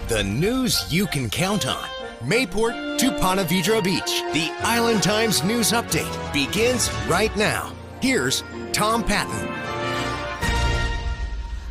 The news you can count on. Mayport to Ponte Vedra Beach. The Island Times News Update begins right now. Here's Tom Patton.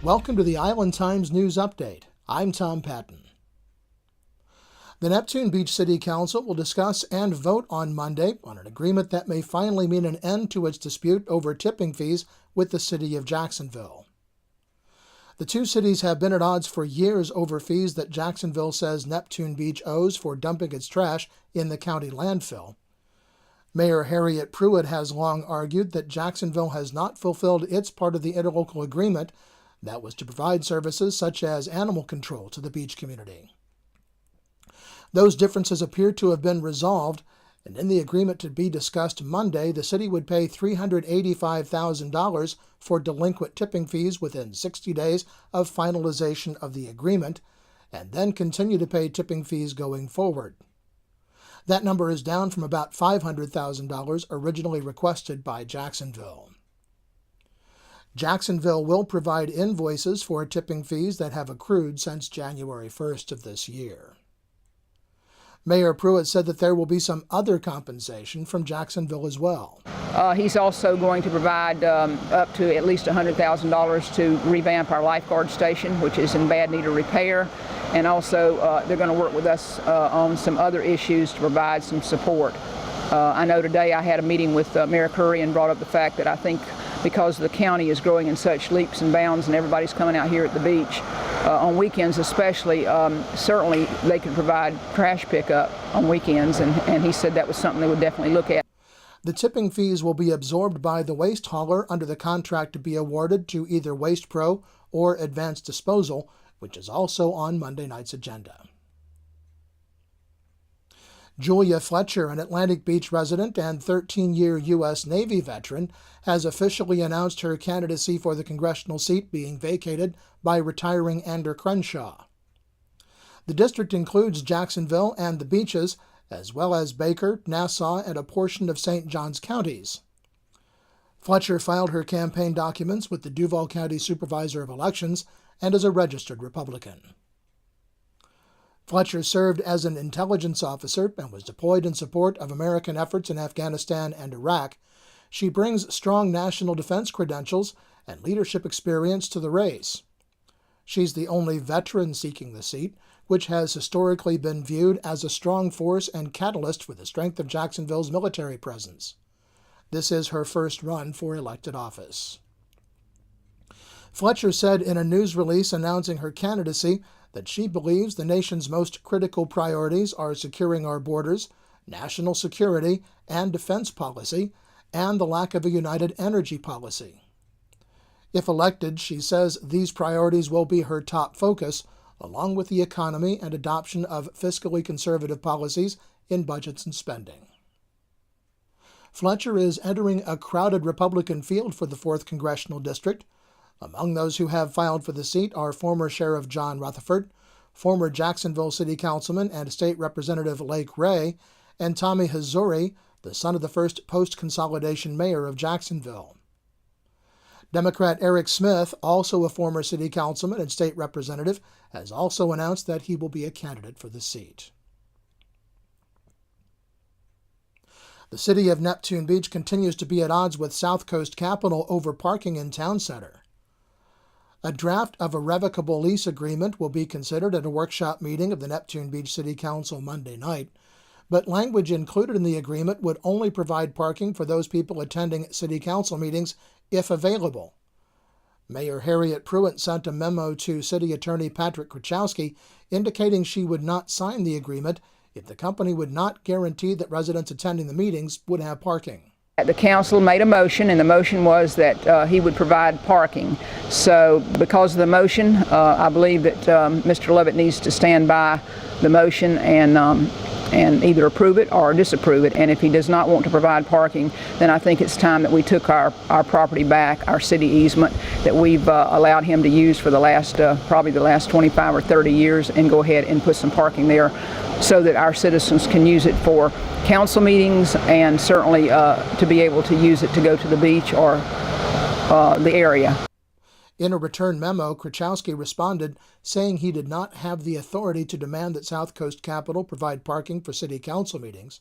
Welcome to the Island Times News Update. I'm Tom Patton. The Neptune Beach City Council will discuss and vote on Monday on an agreement that may finally mean an end to its dispute over tipping fees with the city of Jacksonville. The two cities have been at odds for years over fees that Jacksonville says Neptune Beach owes for dumping its trash in the county landfill. Mayor Harriet Pruitt has long argued that Jacksonville has not fulfilled its part of the interlocal agreement that was to provide services such as animal control to the beach community. Those differences appear to have been resolved, and in the agreement to be discussed Monday, the city would pay $385,000 for delinquent tipping fees within 60 days of finalization of the agreement, and then continue to pay tipping fees going forward. That number is down from about $500,000 originally requested by Jacksonville. Jacksonville will provide invoices for tipping fees that have accrued since January 1st of this year. Mayor Pruitt said that there will be some other compensation from Jacksonville as well. He's also going to provide up to at least $100,000 to revamp our lifeguard station, which is in bad need of repair. And also they're going to work with us on some other issues to provide some support. I know today I had a meeting with Mayor Curry and brought up the fact that I think because the county is growing in such leaps and bounds and everybody's coming out here at the beach, on weekends especially, certainly they could provide trash pickup on weekends, and he said that was something they would definitely look at. The tipping fees will be absorbed by the waste hauler under the contract to be awarded to either Waste Pro or Advanced Disposal, which is also on Monday night's agenda. Julia Fletcher, an Atlantic Beach resident and 13-year U.S. Navy veteran, has officially announced her candidacy for the congressional seat being vacated by retiring Ander Crenshaw. The district includes Jacksonville and the beaches, as well as Baker, Nassau, and a portion of St. Johns counties. Fletcher filed her campaign documents with the Duval County Supervisor of Elections and is a registered Republican. Fletcher served as an intelligence officer and was deployed in support of American efforts in Afghanistan and Iraq. She brings strong national defense credentials and leadership experience to the race. She's the only veteran seeking the seat, which has historically been viewed as a strong force and catalyst for the strength of Jacksonville's military presence. This is her first run for elected office. Fletcher said in a news release announcing her candidacy that she believes the nation's most critical priorities are securing our borders, national security and defense policy, and the lack of a united energy policy. If elected, she says these priorities will be her top focus, along with the economy and adoption of fiscally conservative policies in budgets and spending. Fletcher is entering a crowded Republican field for the 4th Congressional District. Among those who have filed for the seat are former Sheriff John Rutherford, former Jacksonville City Councilman and State Representative Lake Ray, and Tommy Hazouri, the son of the first post-consolidation mayor of Jacksonville. Democrat Eric Smith, also a former city councilman and state representative, has also announced that he will be a candidate for the seat. The city of Neptune Beach continues to be at odds with South Coast Capital over parking in Town Center. A draft of a revocable lease agreement will be considered at a workshop meeting of the Neptune Beach City Council Monday night, but language included in the agreement would only provide parking for those people attending city council meetings if available. Mayor Harriet Pruitt sent a memo to City Attorney Patrick Krachowski indicating she would not sign the agreement if the company would not guarantee that residents attending the meetings would have parking. The council made a motion, and the motion was that he would provide parking. So because of the motion, I believe that Mr. Lovett needs to stand by the motion and either approve it or disapprove it. And if he does not want to provide parking, then I think it's time that we took our property back, our city easement that we've allowed him to use for the last, probably the last 25 or 30 years, and go ahead and put some parking there so that our citizens can use it for council meetings and certainly to be able to use it to go to the beach or the area. In a return memo, Krachowski responded, saying he did not have the authority to demand that South Coast Capital provide parking for city council meetings.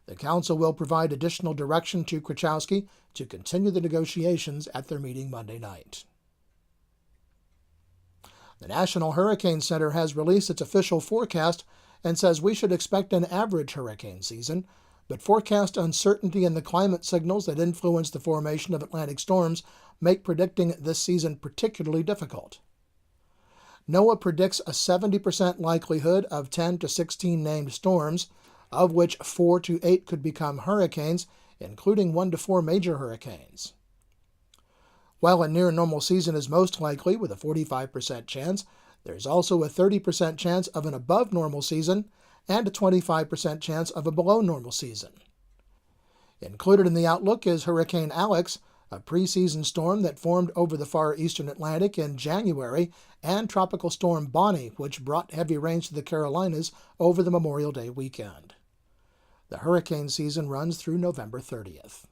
The council will provide additional direction to Krachowski to continue the negotiations at their meeting Monday night. The National Hurricane Center has released its official forecast and says we should expect an average hurricane season, but forecast uncertainty in the climate signals that influence the formation of Atlantic storms make predicting this season particularly difficult. NOAA predicts a 70% likelihood of 10 to 16 named storms, of which 4 to 8 could become hurricanes, including 1 to 4 major hurricanes. While a near-normal season is most likely with a 45% chance, there's also a 30% chance of an above-normal season and a 25% chance of a below-normal season. Included in the outlook is Hurricane Alex, a preseason storm that formed over the far eastern Atlantic in January, and Tropical Storm Bonnie, which brought heavy rains to the Carolinas over the Memorial Day weekend. The hurricane season runs through November 30th.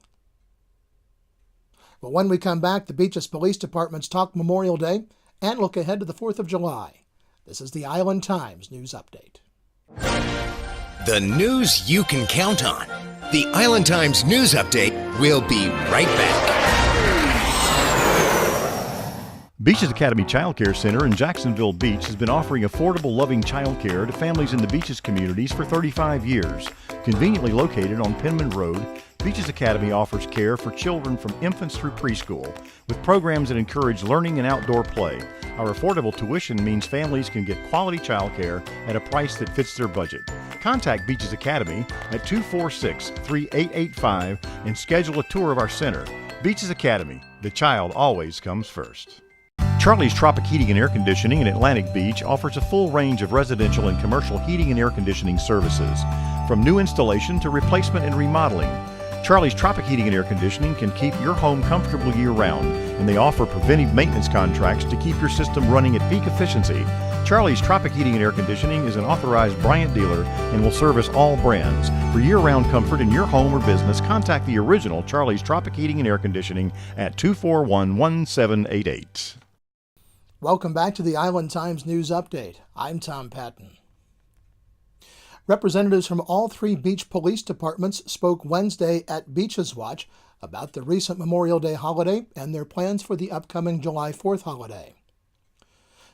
Well, when we come back, the Beaches Police Department's Talk Memorial Day and look ahead to the 4th of July. This is the Island Times News Update. The news you can count on. The Island Times News Update will be right back. Beaches Academy Child Care Center in Jacksonville Beach has been offering affordable, loving child care to families in the Beaches communities for 35 years. Conveniently located on Penman Road, Beaches Academy offers care for children from infants through preschool, with programs that encourage learning and outdoor play. Our affordable tuition means families can get quality child care at a price that fits their budget. Contact Beaches Academy at 246-3885 and schedule a tour of our center. Beaches Academy, the child always comes first. Charlie's Tropic Heating and Air Conditioning in Atlantic Beach offers a full range of residential and commercial heating and air conditioning services, from new installation to replacement and remodeling. Charlie's Tropic Heating and Air Conditioning can keep your home comfortable year-round, and they offer preventive maintenance contracts to keep your system running at peak efficiency. Charlie's Tropic Heating and Air Conditioning is an authorized Bryant dealer and will service all brands. For year-round comfort in your home or business, contact the original Charlie's Tropic Heating and Air Conditioning at 241-1788. Welcome back to the Island Times News Update. I'm Tom Patton. Representatives from all 3 beach police departments spoke Wednesday at Beaches Watch about the recent Memorial Day holiday and their plans for the upcoming July 4th holiday.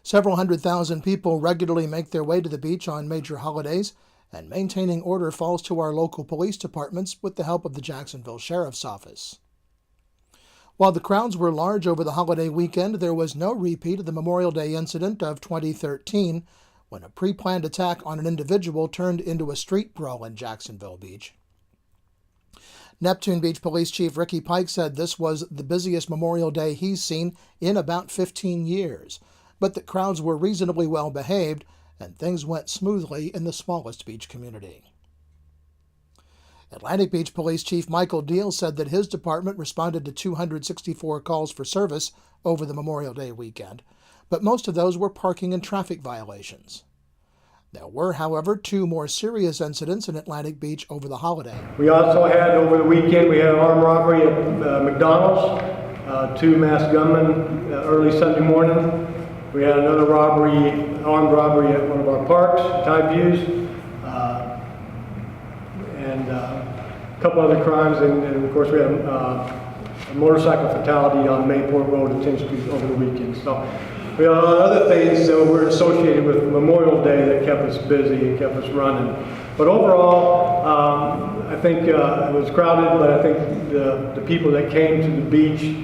Several 100,000 people regularly make their way to the beach on major holidays, and maintaining order falls to our local police departments with the help of the Jacksonville Sheriff's Office. While the crowds were large over the holiday weekend, there was no repeat of the Memorial Day incident of 2013, when a pre-planned attack on an individual turned into a street brawl in Jacksonville Beach. Neptune Beach Police Chief Ricky Pike said this was the busiest Memorial Day he's seen in about 15 years, but that crowds were reasonably well behaved and things went smoothly in the smallest beach community. Atlantic Beach Police Chief Michael Deal said that his department responded to 264 calls for service over the Memorial Day weekend, but most of those were parking and traffic violations. There were, however, 2 more serious incidents in Atlantic Beach over the holiday. We also had, over the weekend, we had an armed robbery at McDonald's, 2 masked gunmen early Sunday morning. We had another armed robbery at one of our parks, Tide Views, and a couple other crimes, and of course we had a motorcycle fatality on Mayport Road at 10th Street over the weekend. So we had other things that were associated with Memorial Day that kept us busy and kept us running. But overall, I think it was crowded, but I think the people that came to the beach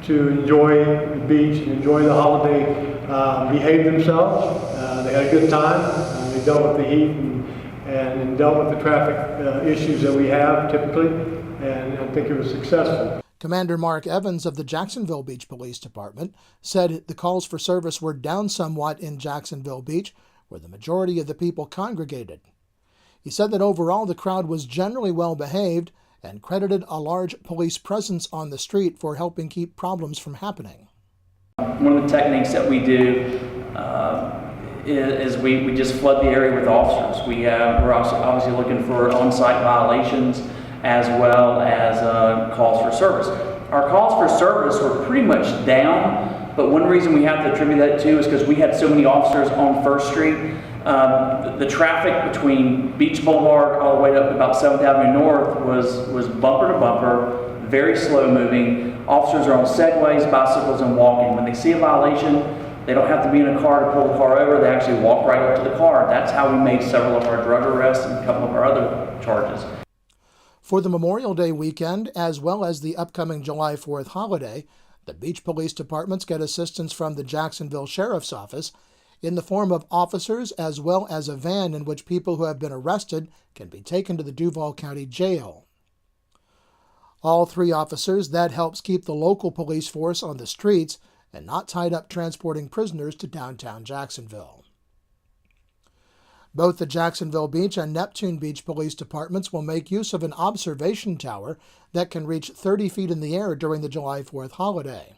to enjoy the beach and enjoy the holiday behaved themselves. They had a good time. They dealt with the heat and dealt with the traffic issues that we have typically, and I think it was successful. Commander Mark Evans of the Jacksonville Beach Police Department said the calls for service were down somewhat in Jacksonville Beach, where the majority of the people congregated. He said that overall the crowd was generally well behaved and credited a large police presence on the street for helping keep problems from happening. One of the techniques that we do is we just flood the area with officers. We're also obviously looking for on-site violations as well as calls for service. Our calls for service were pretty much down But one reason we have to attribute that to is because we had so many officers on First Street. The traffic between Beach Boulevard all the way up to about 7th Avenue North was bumper to bumper, very slow moving. Officers are on segways, bicycles, and walking. When they see a violation, they don't have to be in a car to pull the car over. They actually walk right up to the car. That's how we made several of our drug arrests and a couple of our other charges. For the Memorial Day weekend, as well as the upcoming July 4th holiday, the Beach Police Departments get assistance from the Jacksonville Sheriff's Office in the form of officers as well as a van in which people who have been arrested can be taken to the Duval County Jail. All 3 officers, that helps keep the local police force on the streets and not tied up transporting prisoners to downtown Jacksonville. Both the Jacksonville Beach and Neptune Beach Police Departments will make use of an observation tower that can reach 30 feet in the air during the July 4th holiday.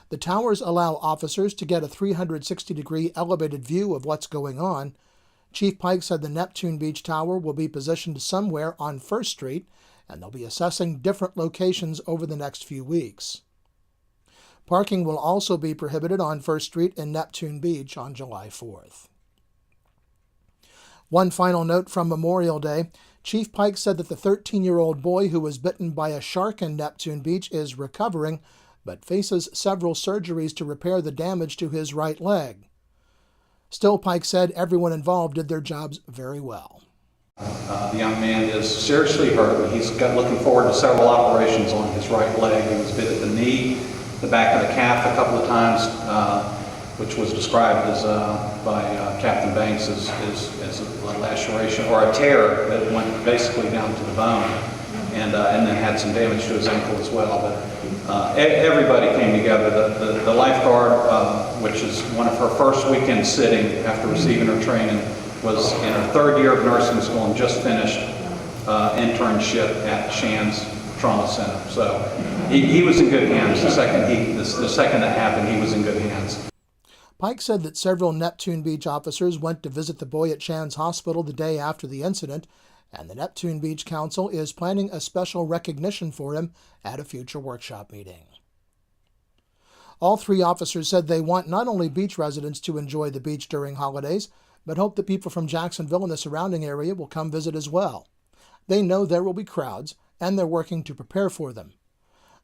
The towers allow officers to get a 360-degree elevated view of what's going on. Chief Pike said the Neptune Beach Tower will be positioned somewhere on First Street, and they'll be assessing different locations over the next few weeks. Parking will also be prohibited on First Street in Neptune Beach on July 4th. One final note from Memorial Day. Chief Pike said that the 13-year-old boy who was bitten by a shark in Neptune Beach is recovering, but faces several surgeries to repair the damage to his right leg. Still, Pike said everyone involved did their jobs very well. The young man is seriously hurt. He's looking forward to several operations on his right leg. He was bit at the knee, the back of the calf a couple of times, which was described as by Captain Banks as a laceration or a tear that went basically down to the bone, and then had some damage to his ankle as well. But everybody came together. The lifeguard, which is one of her first weekend sitting after receiving her training, was in her 3rd year of nursing school and just finished internship at Shands Trauma Center. So he was in good hands. The second that happened, he was in good hands. Pike said that several Neptune Beach officers went to visit the boy at Shands Hospital the day after the incident, and the Neptune Beach Council is planning a special recognition for him at a future workshop meeting. All 3 officers said they want not only beach residents to enjoy the beach during holidays, but hope that people from Jacksonville and the surrounding area will come visit as well. They know there will be crowds, and they're working to prepare for them.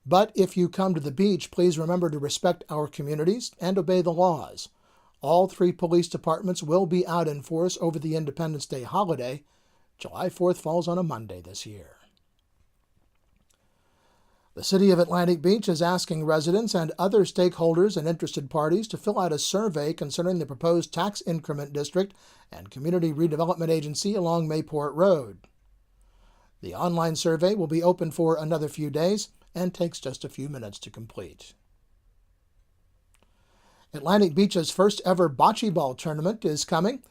But if you come to the beach, please remember to respect our communities and obey the laws. All 3 police departments will be out in force over the Independence Day holiday. July 4th falls on a Monday this year. The City of Atlantic Beach is asking residents and other stakeholders and interested parties to fill out a survey concerning the proposed tax increment district and community redevelopment agency along Mayport Road. The online survey will be open for another few days and takes just a few minutes to complete. Atlantic Beach's first ever bocce ball tournament is coming.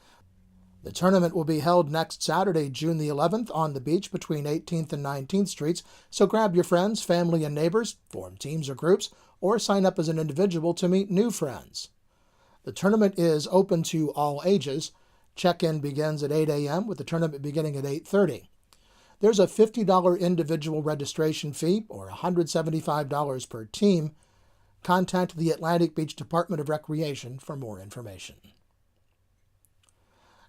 The tournament will be held next Saturday, June the 11th, on the beach between 18th and 19th Streets, so grab your friends, family, and neighbors, form teams or groups, or sign up as an individual to meet new friends. The tournament is open to all ages. Check-in begins at 8 a.m., with the tournament beginning at 8:30. There's a $50 individual registration fee, or $175 per team. Contact the Atlantic Beach Department of Recreation for more information.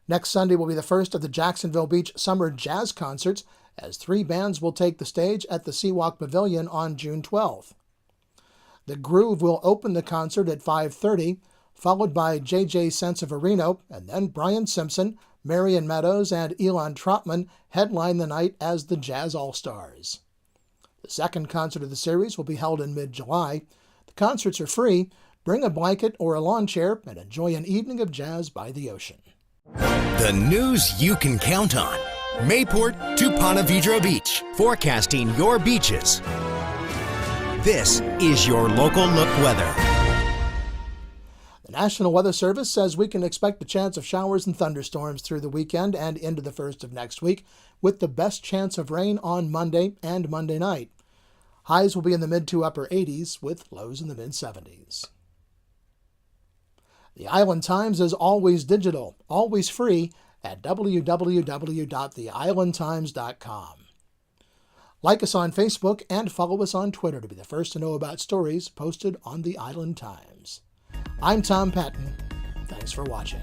Next Sunday will be the first of the Jacksonville Beach Summer Jazz Concerts, as 3 bands will take the stage at the Seawalk Pavilion on June 12th. The Groove will open the concert at 5:30, followed by J.J. Sanseverino, and then Brian Simpson, Marion Meadows, and Elon Trotman headline the night as the Jazz All-Stars. The second concert of the series will be held in mid-July. The concerts are free. Bring a blanket or a lawn chair and enjoy an evening of jazz by the ocean. The news you can count on. Mayport to Ponte Vedra Beach, forecasting your beaches. This is your local look weather. The National Weather Service says we can expect a chance of showers and thunderstorms through the weekend and into the first of next week, with the best chance of rain on Monday and Monday night. Highs will be in the mid to upper 80s, with lows in the mid-70s. The Island Times is always digital, always free at www.theislandtimes.com. Like us on Facebook and follow us on Twitter to be the first to know about stories posted on the Island Times. I'm Tom Patton. Thanks for watching.